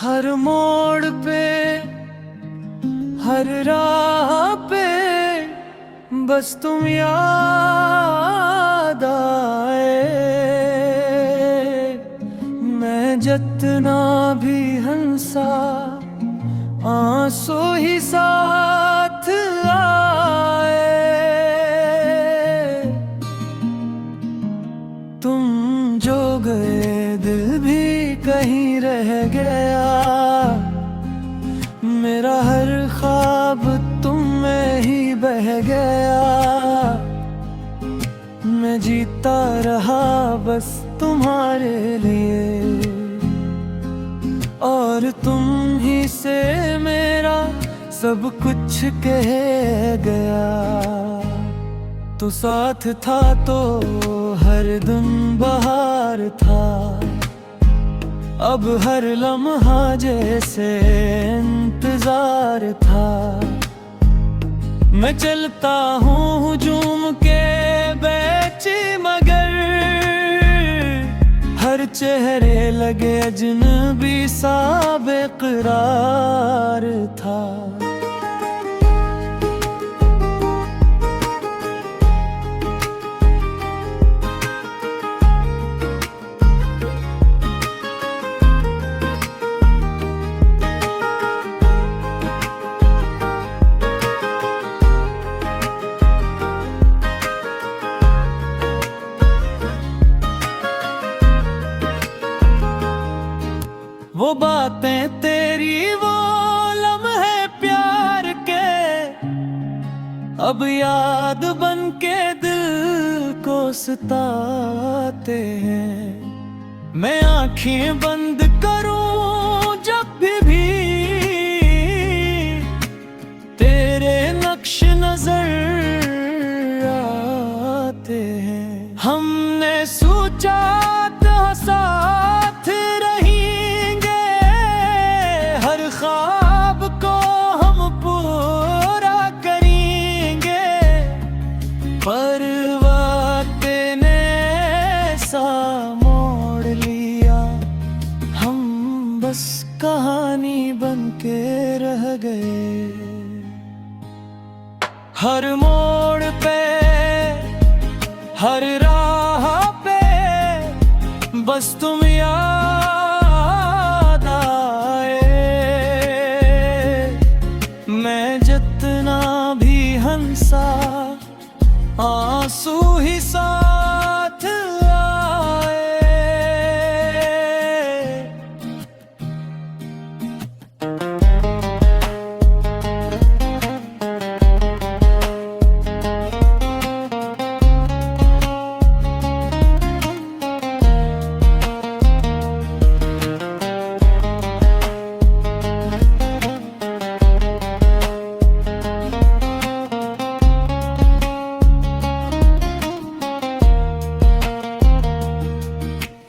हर मोड़ पे, हर राह पे बस तुम याद आए। मैं जितना भी हंसा आंसू ही साथ आए। तुम जो गए दिल भी कहीं रह गया। मेरा हर ख्वाब तुम में ही बह गया। मैं जीता रहा बस तुम्हारे लिए, और तुम ही से मेरा सब कुछ कह गया। तो साथ था तो हर दिन बहार था, अब हर लम्हा जैसे इंतजार था। मैं चलता हूँ हुजूम के बेची, मगर हर चेहरे लगे अजनबी सा बेकरार था। वो बातें तेरी, वो लम्हे प्यार के अब याद बन के दिल को सताते हैं। मैं आंखें बंद करूं जब भी तेरे नक्श नजर आते हैं। हमने सोचा था साथ रहेंगे, हर ख्वाब को हम पूरा करेंगे, पर वक्त ने ऐसा मोड़ लिया। हम बस कहानी बन के रह गए। हर मोड़ पे, हर राह पे बस तुम याद आए। मैं जितना भी हंसा आंसू ही साथ आए।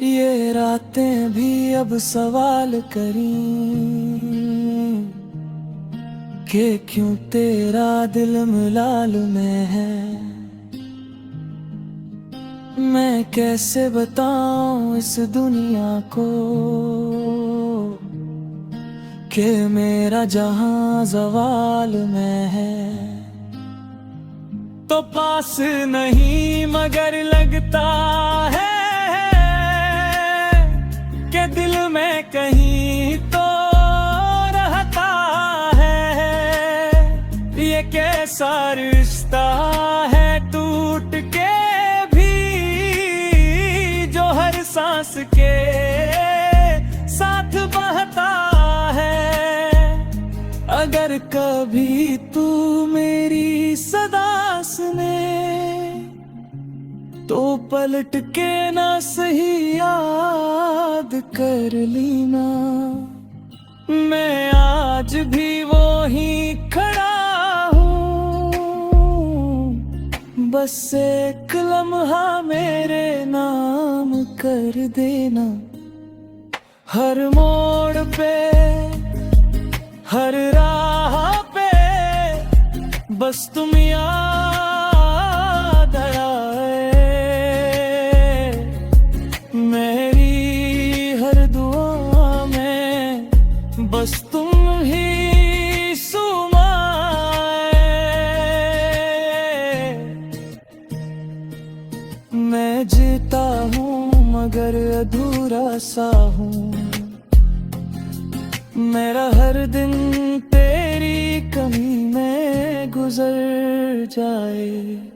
ये रातें भी अब सवाल करीं कि क्यों तेरा दिल मलाल में है। मैं कैसे बताऊं इस दुनिया को कि मेरा जहां जवाल में है। तो पास नहीं मगर लगता है के दिल में कहीं तो रहता है। ये कैसा रिश्ता है टूट के भी, जो हर सांस के साथ बहता है। अगर कभी तू मेरी सदा सुने तो पलट के ना सही याद कर लीना। मैं आज भी वो ही खड़ा हूँ, बस एक लम्हा मेरे नाम कर देना। हर मोड़ पे, हर राह पे बस तुम याद आए। मेरी हर दुआ में बस तुम ही सुमाए। मैं जीता हूँ मगर अधूरा सा हूँ, मेरा हर दिन तेरी कमी में गुजर जाए।